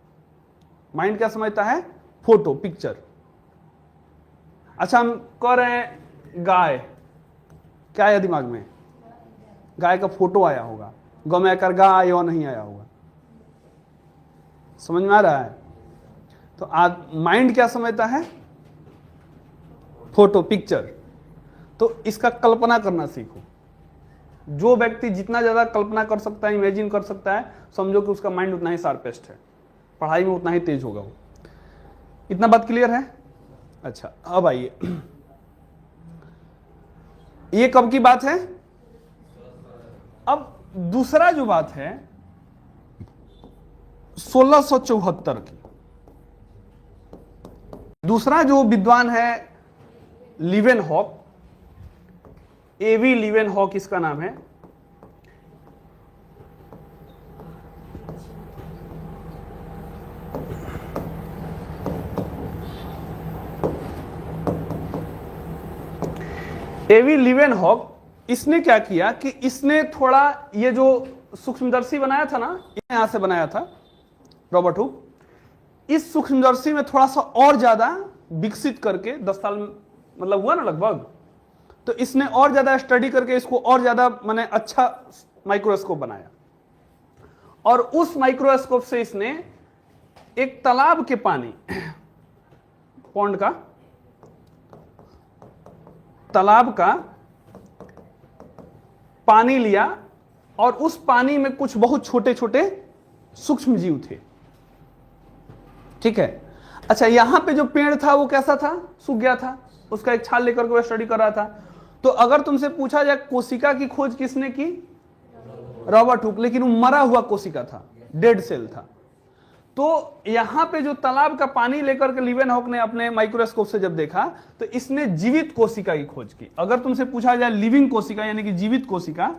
माइंड क्या समझता है, फोटो, पिक्चर। अच्छा, हम कह रहे हैं गाय, क्या आया दिमाग में, गाय का फोटो आया होगा, गौ में आकर गा आया और नहीं आया होगा। समझ में आ रहा है। तो आज माइंड क्या समझता है, फोटो, पिक्चर। तो इसका कल्पना करना सीखो। जो व्यक्ति जितना ज्यादा कल्पना कर सकता है, इमेजिन कर सकता है, समझो कि उसका माइंड उतना ही शार्पेस्ट है, पढ़ाई में उतना ही तेज होगा वो। इतना बात क्लियर है। अच्छा, अब आइए, ये कब की बात है। अब दूसरा जो बात है 1674 की। दूसरा जो विद्वान है लीवेनहॉक, एवी लीवेनहॉक इसका नाम है। एवी लीवेनहॉक, इसने क्या किया कि इसने थोड़ा ये जो सूक्ष्मदर्शी बनाया था ना, यहां से बनाया था रॉबर्ट हुक, इस सूक्ष्मदर्शी में थोड़ा सा और ज्यादा विकसित करके, 10 साल मतलब हुआ ना लगभग, तो इसने और ज्यादा स्टडी करके इसको और ज्यादा माने अच्छा माइक्रोस्कोप बनाया। और उस माइक्रोस्कोप से इसने एक तालाब के पानी, पौंड का, तालाब का पानी लिया और उस पानी में कुछ बहुत छोटे छोटे सूक्ष्म जीव थे। ठीक है। अच्छा, यहां पे जो पेड़ था वो कैसा था, सूख गया था, उसका एक छाल लेकर के वह स्टडी कर रहा था। तो अगर तुमसे पूछा जाए कोशिका की खोज किसने की, रॉबर्ट हुक, लेकिन वो मरा हुआ कोशिका था, डेड सेल था। तो यहां पे जो तालाब का पानी लेकर के लीवेनहॉक ने अपने माइक्रोस्कोप से जब देखा, तो इसने जीवित कोशिका की खोज की। अगर तुमसे पूछा जाए लिविंग कोशिका यानी कि जीवित कोशिका,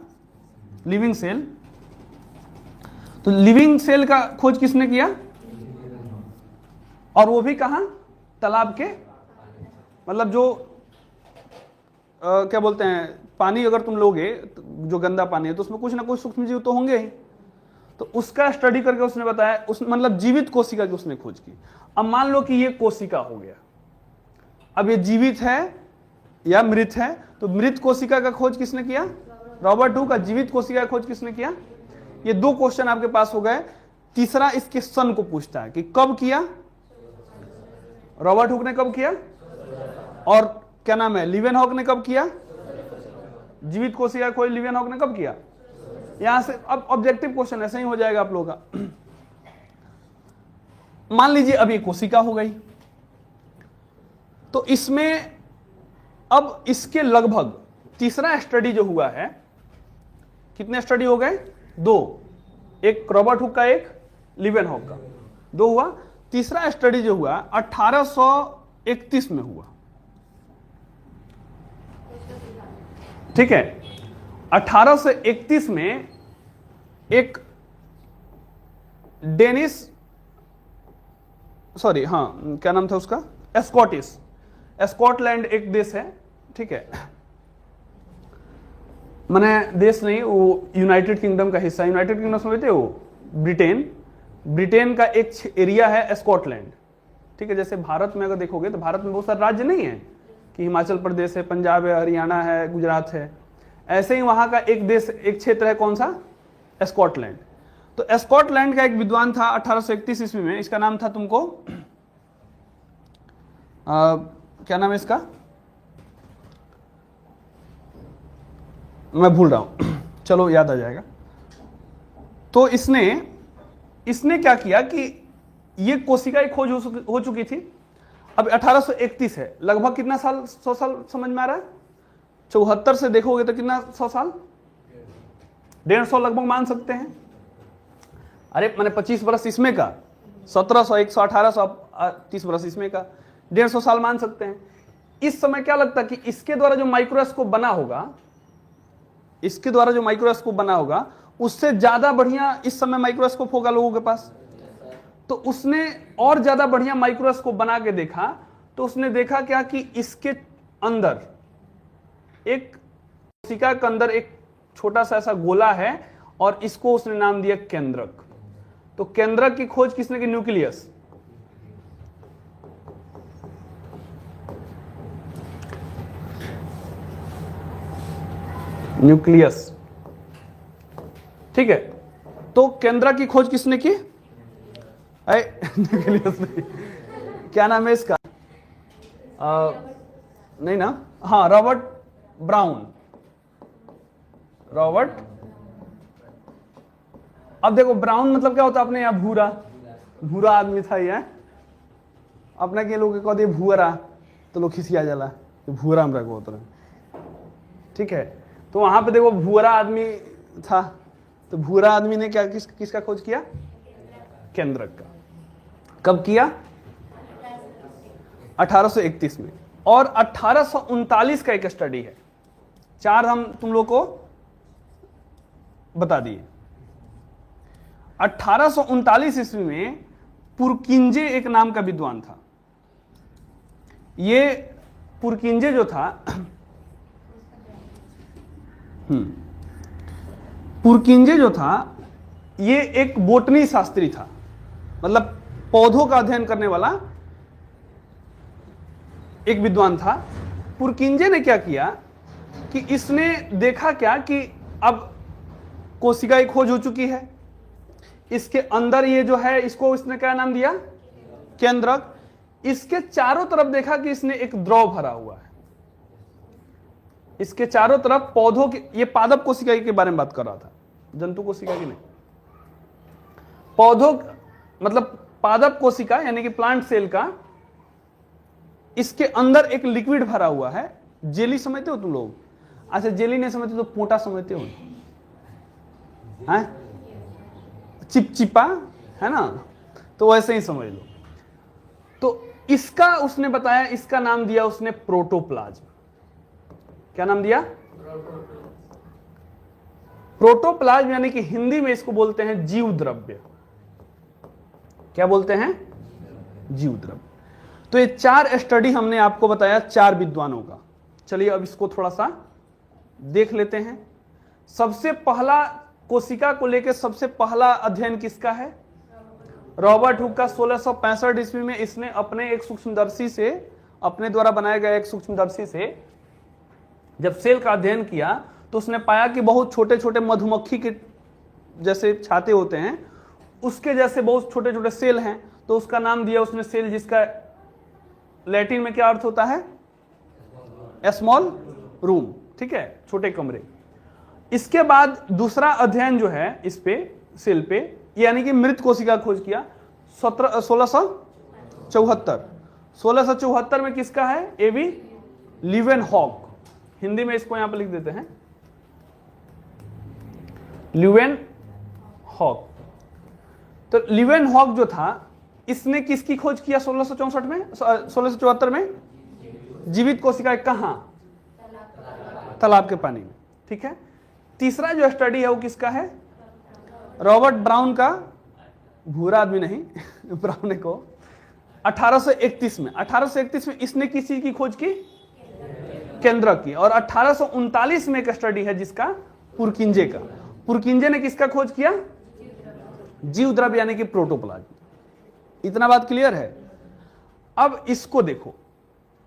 लिविंग सेल, तो लिविंग सेल का खोज किसने किया, और वो भी कहां, तालाब के, मतलब जो क्या बोलते हैं, पानी अगर तुम लोगे जो गंदा पानी है तो उसमें कुछ ना कुछ सूक्ष्म जीव तो होंगे ही। तो उसका स्टडी करके उसने बताया, उस मतलब जीवित कोशिका की उसने खोज की। अब मान लो कि ये कोशिका हो गया, अब ये जीवित है या मृत है, तो मृत कोशिका का खोज किसने किया, रॉबर्ट हुक। का जीवित कोशिका का खोज किसने किया। ये 2 क्वेश्चन आपके पास हो गए। तीसरा इसके सन को पूछता है कि कब किया, रॉबर्ट हुक ने कब किया, और क्या नाम है, लीवेनहॉक ने कब किया। जीवित कोशिका खोज लीवेनहॉक ने कब किया। यहां से अब ऑब्जेक्टिव क्वेश्चन ऐसे ही हो जाएगा आप लोगों का। मान लीजिए अब ये कोशिका हो गई, तो इसमें अब इसके लगभग तीसरा स्टडी जो हुआ है, कितने स्टडी हो गए, 2, एक रॉबर्ट हुक का, एक लीवेनहॉक का, 2 हुआ। तीसरा स्टडी जो हुआ 1831 में हुआ। ठीक है, 1831 में एक डेनिस सॉरी, हाँ क्या नाम था उसका, स्कॉटिश, स्कॉटलैंड एक देश है, ठीक है, माने देश नहीं, वो यूनाइटेड किंगडम का हिस्सा, यूनाइटेड किंगडम समझते हो, ब्रिटेन, ब्रिटेन का एक एरिया है स्कॉटलैंड, ठीक है। जैसे भारत में अगर देखोगे तो भारत में बहुत सारे राज्य नहीं है कि हिमाचल प्रदेश है, पंजाब है, हरियाणा है, गुजरात है, ऐसे ही वहां का एक देश, एक क्षेत्र है, कौन सा, स्कॉटलैंड। तो स्कॉटलैंड का एक विद्वान था 1831 ईस्वी में, इसका नाम था तुमको क्या नाम है इसका, मैं भूल रहा हूं, चलो याद आ जाएगा। तो इसने क्या किया कि ये कोशिका खोज हो चुकी थी, अब 1831 है, लगभग कितना साल, 100 साल समझ में आ रहा है, 74 से देखोगे तो कितना, 100 साल, 150 लगभग मान सकते हैं, अरे मैंने 25 बरस इसमें का, 1700, 100, 1800, 30 बरस इसमें का, 150 साल मान सकते हैं। इस समय क्या लगता है कि इसके द्वारा जो माइक्रोस्कोप बना होगा, इसके द्वारा जो माइक्रोस्कोप बना होगा उससे ज्यादा बढ़िया इस समय माइक्रोस्कोप होगा लोगों के पास। तो उसने और ज्यादा बढ़िया माइक्रोस्कोप बना के देखा, तो उसने देखा क्या कि इसके अंदर एक कोशिका के अंदर एक छोटा सा ऐसा गोला है और इसको उसने नाम दिया केंद्रक। तो केंद्रक की खोज किसने की, न्यूक्लियस। न्यूक्लियस, ठीक है। तो केंद्रक की खोज किसने की, न्यूक्लियस नहीं, क्या नाम है इसका, नहीं ना, हाँ रॉबर्ट ब्राउन, रॉबर्ट। अब देखो ब्राउन मतलब क्या होता है, अपने यहाँ भूरा, भूरा आदमी था ये, अपना के लोग कहते भूरा, तो लोग खिसिया जाला भूरा हमरा को उतर, ठीक है। तो वहां पे देखो भूरा आदमी था, तो भूरा आदमी ने क्या किसका खोज किया, केंद्रक का। कब किया, 1831 में। और 1839 का एक स्टडी है, 4 हम तुम लोग को बता दिए। 1839 ईस्वी में पुरकिंजे एक नाम का विद्वान था। ये पुरकिंजे जो था, पुरकिंजे जो था ये एक बोटनी शास्त्री था, मतलब पौधों का अध्ययन करने वाला एक विद्वान था। पुरकिंजे ने क्या किया कि इसने देखा क्या कि अब कोशिका की खोज हो चुकी है, इसके अंदर ये जो है इसको इसने क्या नाम दिया, केंद्रक। इसके चारों तरफ देखा कि इसने एक द्रव भरा हुआ है, इसके चारों तरफ पौधों की, ये पादप कोशिका के बारे में बात कर रहा था, जंतु कोशिका की नहीं, पौधों मतलब पादप कोशिका यानी कि प्लांट सेल का, इसके अंदर एक लिक्विड भरा हुआ है। जेली समझते हो तुम लोग, अच्छा जेली नहीं समझते तो पोटा समझते हो, हैं चिपचिपा है ना, तो वैसे ही समझ लो। तो इसका उसने बताया, इसका नाम दिया उसने प्रोटोप्लाज्म। क्या नाम दिया, प्रोटोप्लाज्म, यानी कि हिंदी में इसको बोलते हैं जीव द्रव्य। क्या बोलते हैं, जीव द्रव्य। तो ये 4 स्टडी हमने आपको बताया 4 विद्वानों का। चलिए अब इसको थोड़ा सा देख लेते हैं। सबसे पहला कोशिका को लेकर सबसे पहला अध्ययन किसका है, रॉबर्ट हुक का। 1665 ईस्वी में इसने अपने एक सूक्ष्मदर्शी से, अपने द्वारा बनाए गए एक सूक्ष्मदर्शी से जब सेल का अध्ययन किया तो उसने पाया कि बहुत छोटे छोटे मधुमक्खी के जैसे छाते होते हैं, उसके जैसे बहुत छोटे छोटे सेल हैं। तो उसका नाम दिया उसने सेल, जिसका लैटिन में क्या अर्थ होता है, स्मॉल रूम, ठीक है, छोटे कमरे। इसके बाद दूसरा अध्ययन जो है इस पे, सेल पे, यानी कि मृत कोशिका खोज किया 1674 में। किसका है, एवी लीवेनहॉक, हिंदी में इसको यहां पर लिख देते हैं लीवेनहॉक। तो लीवेनहॉक जो था, इसने किसकी खोज किया 1664 में, 1674 में, जीवित कोशिका कहां, तालाब के पानी में, ठीक है। तीसरा जो स्टडी है वो किसका है, रॉबर्ट ब्राउन का, भूरा आदमी नहीं ब्राउन को, 1831 में। 1831 में इसने किस चीज की खोज की? केंद्रक की। और 1839 में एक स्टडी है जिसका, पुरकिंजे का। पुरकिंजे ने किसका खोज किया? जीव द्रव्य यानी कि प्रोटोप्लाज्म। इतना बात क्लियर है? अब इसको देखो,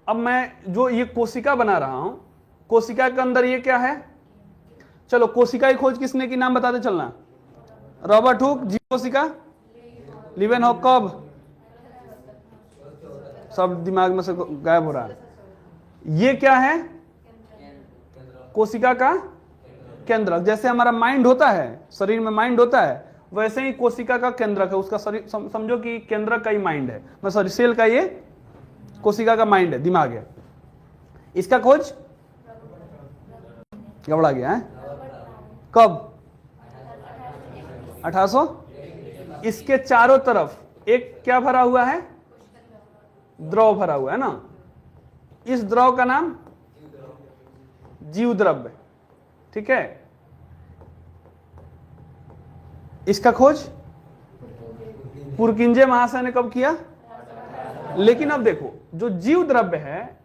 अब मैं जो ये कोशिका बना रहा हूं, कोशिका के अंदर ये क्या है? चलो कोशिका की खोज किसने की, नाम बताते चलना। Robert Hooke. जीव कोशिका लीवेनहॉक। कब? सब दिमाग में से गायब हो रहा है। ये क्या है? कोशिका का केंद्रक। जैसे हमारा माइंड होता है, शरीर में माइंड होता है, वैसे ही कोशिका का केंद्रक है। उसका शरीर समझो कि केंद्रक का ही माइंड है, मैं सॉरी सेल का, ये कोशिका का माइंड है, दिमाग है। इसका खोज गड़बड़ा गया है। कब? 1800। इसके चारों तरफ एक क्या भरा हुआ है? द्रव भरा हुआ है ना। इस द्रव का नाम जीव द्रव्य। ठीक है। इसका खोज पुरकिंजे महाशय ने कब किया? लेकिन अब देखो, जो जीव द्रव्य है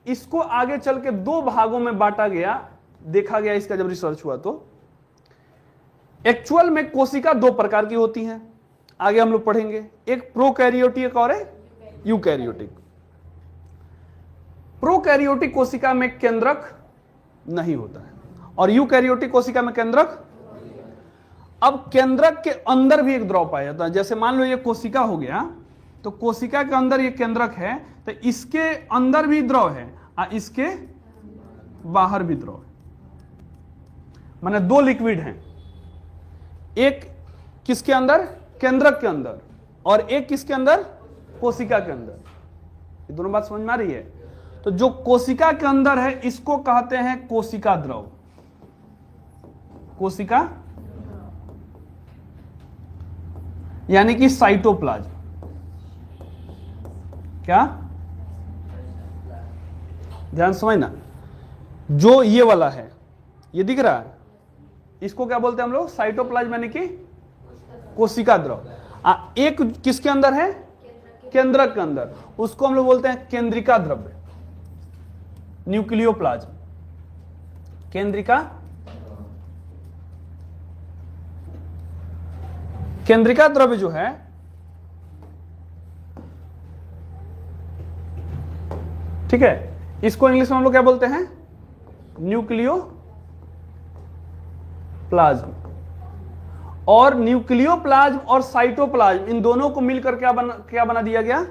इसको आगे चल के दो भागों में बांटा गया, देखा गया इसका जब रिसर्च हुआ तो। एक्चुअल में कोशिका दो प्रकार की होती हैं, आगे हम लोग पढ़ेंगे। एक प्रोकैरियोटिक और यूकैरियोटिक। प्रोकैरियोटिक कोशिका में केंद्रक नहीं होता है और यूकैरियोटिक कोशिका में केंद्रक। अब केंद्रक के अंदर भी एक द्रव पाया जाता है। जैसे मान लो ये कोशिका हो गया, तो कोशिका के अंदर ये केंद्रक है, तो इसके अंदर भी द्रव है और इसके बाहर भी द्रव है। माने दो लिक्विड हैं, एक किसके अंदर? केंद्रक के अंदर, और एक किसके अंदर? कोशिका के अंदर। ये दोनों बात समझ में आ रही है? तो जो कोशिका के अंदर है इसको कहते हैं कोशिका द्रव। कोशिका यानी कि साइटोप्लाज्म। क्या? ध्यान समझना, जो ये वाला है, ये दिख रहा है, इसको क्या बोलते हैं हम लोग? साइटोप्लाज्म यानी कि कोशिका द्रव। एक किसके अंदर है? केंद्रक के अंदर, उसको हम लोग बोलते हैं केंद्रिका द्रव्य, न्यूक्लियोप्लाज्म। केंद्रिका केंद्रिका द्रव्य जो है ठीक है, इसको इंग्लिश में हम लोग क्या बोलते हैं? न्यूक्लियोप्लाज्म। और न्यूक्लियोप्लाज्म और साइटोप्लाज्म इन दोनों को मिलकर क्या बना दिया गया?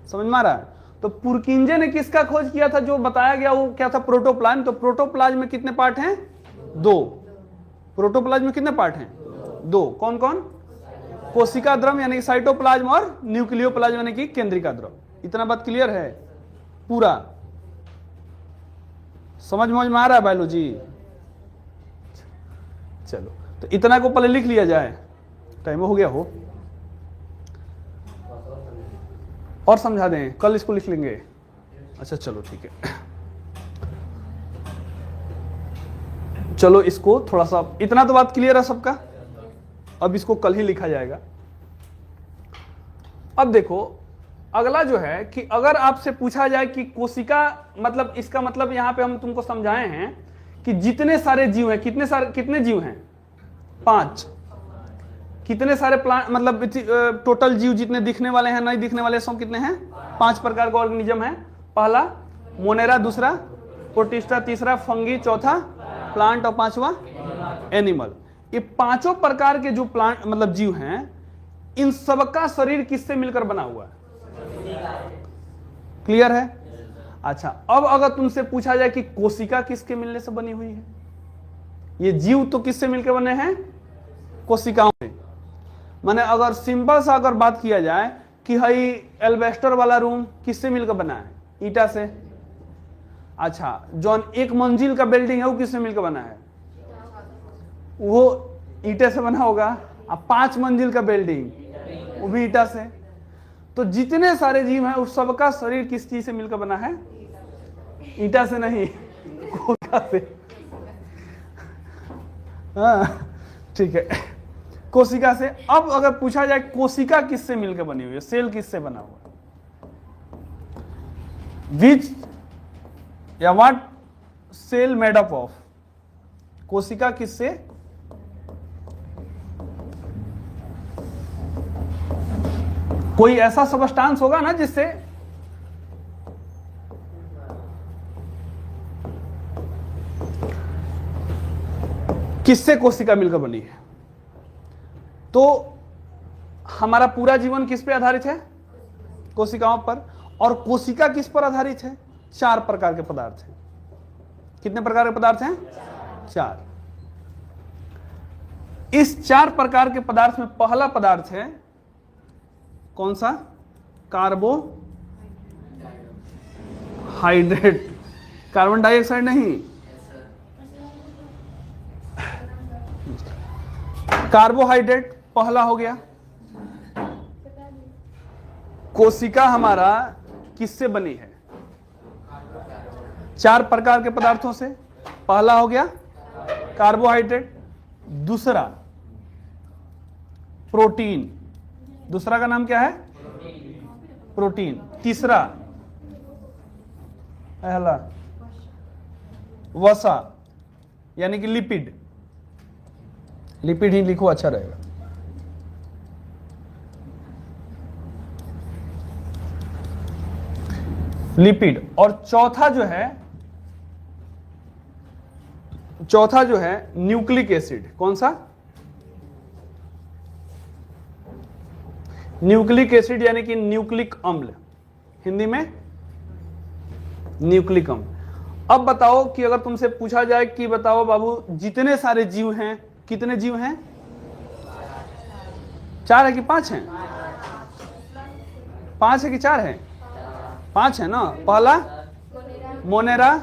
समझ में आ रहा है? तो पुरकिंजे ने किसका खोज किया था? जो बताया गया वो क्या था? प्रोटोप्लाज्म। तो प्रोटोप्लाज्म में कितने पार्ट हैं? दो। प्रोटोप्लाज्म में कितने पार्ट हैं? दो। कौन कौन? कोशिका द्रव यानी कि साइटोप्लाज्म और न्यूक्लियोप्लाज्म यानी कि केंद्रिका द्रव। इतना बात क्लियर है? पूरा समझ में आ रहा है बायोलॉजी? चलो, तो इतना को पहले लिख लिया जाए, टाइम हो गया हो, और समझा दें, कल इसको लिख लेंगे। अच्छा चलो ठीक है, चलो इसको थोड़ा सा, इतना तो बात क्लियर है सबका। अब इसको कल ही लिखा जाएगा। अब देखो अगला जो है कि अगर आपसे पूछा जाए कि कोशिका मतलब, इसका मतलब यहां पे हम तुमको समझाए हैं कि जितने सारे जीव हैं, कितने जीव हैं? 5। कितने सारे प्लांट मतलब टोटल जीव जितने दिखने वाले हैं, नहीं दिखने वाले सब कितने हैं? 5 प्रकार का ऑर्गेनिज्म है। पहला मोनेरा, दूसरा प्रोटिस्टा, तीसरा फंगी, चौथा प्लांट और पांचवा एनिमल। ये पांचों प्रकार के जो प्लांट मतलब जीव हैं, इन सबका शरीर किससे मिलकर बना हुआ है? क्लियर है? अच्छा, अब अगर तुमसे पूछा जाए कि कोशिका किसके मिलने से बनी हुई है? ये जीव तो किससे मिलकर बने हैं? कोशिकाओं से। माने अगर सिंपल सा अगर बात किया जाए कि भाई एल्वेस्टर वाला रूम किससे मिलकर बना है? ईटा से। अच्छा, जो 1 मंजिल का बिल्डिंग है वो किससे मिलकर बना है? वो ईटे से बना होगा। अब 5 मंजिल का बिल्डिंग वो भी ईटा से। तो जितने सारे जीव हैं उस सबका शरीर किस चीज से मिलकर बना है? ईटा से नहीं, कोशिका से। हाँ ठीक है, कोशिका से। अब अगर पूछा जाए कोशिका किससे मिलकर बनी हुई है, सेल किससे बना हुआ है, विच या what cell made up of, कोशिका किससे, कोई ऐसा सबस्टांस होगा ना जिससे, किससे कोशिका मिलकर बनी है। तो हमारा पूरा जीवन किस पे आधारित है, कोशिकाओं पर। और कोशिका किस पर आधारित है, 4 प्रकार के पदार्थ हैं। कितने प्रकार के पदार्थ हैं, 4। इस 4 प्रकार के पदार्थ में पहला पदार्थ है कौन सा, कार्बोहाइड्रेट, कार्बन डाइऑक्साइड नहीं, कार्बोहाइड्रेट पहला हो गया। कोशिका हमारा किससे बनी है, 4 प्रकार के पदार्थों से। पहला हो गया कार्बोहाइड्रेट, दूसरा प्रोटीन, दूसरा का नाम क्या है, प्रोटीन। तीसरा पहला वसा यानी कि लिपिड, लिपिड ही लिखो अच्छा रहेगा। लिपिड। और चौथा जो है न्यूक्लिक एसिड। कौन सा, न्यूक्लिक एसिड यानी कि न्यूक्लिक अम्ल, हिंदी में न्यूक्लिक अम्ल। अब बताओ कि अगर तुमसे पूछा जाए कि बताओ बाबू जितने सारे जीव हैं, कितने जीव हैं, 4 है कि 5 हैं, 5 है कि 4 है, 5 है ना। पहला मोनेरा,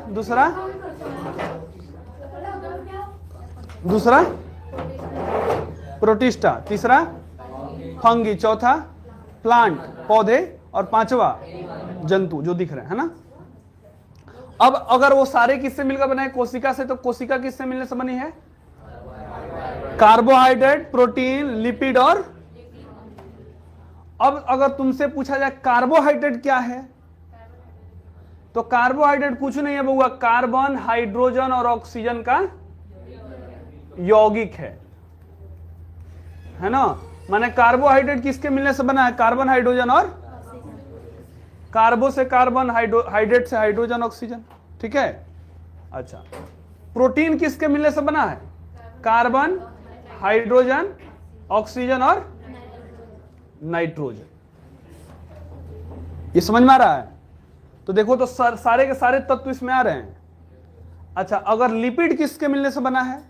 दूसरा प्रोटिस्टा, तीसरा फंगी, चौथा प्लांट पौधे, और 5वां जंतु जो दिख रहे हैं, है ना। अब अगर वो सारे किससे मिलकर बने हैं, कोशिका से, तो कोशिका किससे मिलने से बनी है, कार्बोहाइड्रेट, प्रोटीन, लिपिड और। अब अगर तुमसे पूछा जाए कार्बोहाइड्रेट क्या है, तो कार्बोहाइड्रेट कुछ नहीं है बउआ, कार्बन, हाइड्रोजन और ऑक्सीजन का यौगिक है ना। माने कार्बोहाइड्रेट किसके मिलने से बना है, कार्बन, हाइड्रोजन और, कार्बो से कार्बन, हाइड्रेट से हाइड्रोजन, ऑक्सीजन, ठीक है। अच्छा, प्रोटीन किसके मिलने से बना है, कार्बन, हाइड्रोजन, ऑक्सीजन और नाइट्रोजन। ये समझ में आ रहा है। तो देखो तो सारे के सारे तत्व इसमें आ रहे हैं। अच्छा, अगर लिपिड किसके मिलने से बना है,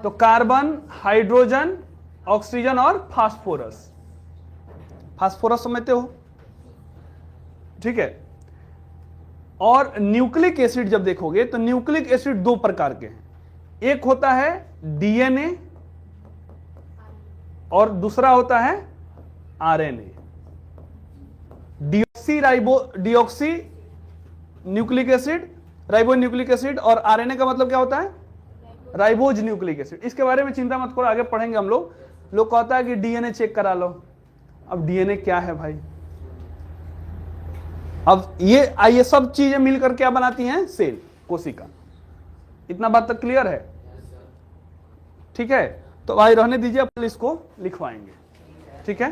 तो कार्बन, हाइड्रोजन, ऑक्सीजन और फास्फोरस। फास्फोरस समझते हो, ठीक है। और न्यूक्लिक एसिड जब देखोगे तो न्यूक्लिक एसिड 2 प्रकार के हैं, एक होता है डीएनए और दूसरा होता है RNA. Deoxy nucleic acid, ribo nucleic acid, और आरएनए का मतलब क्या होता है, राइबोज न्यूक्लिक एसिड। इसके बारे में चिंता मत करो, आगे पढ़ेंगे हम लोग। लोग कहता है कि डीएनए चेक करा लो। अब डीएनए क्या है भाई, अब ये सब चीजें मिलकर क्या बनाती हैं, सेल, कोशिका। इतना बात तक क्लियर है, ठीक है। तो भाई रहने दीजिए, अपन इसको लिखवाएंगे, ठीक है।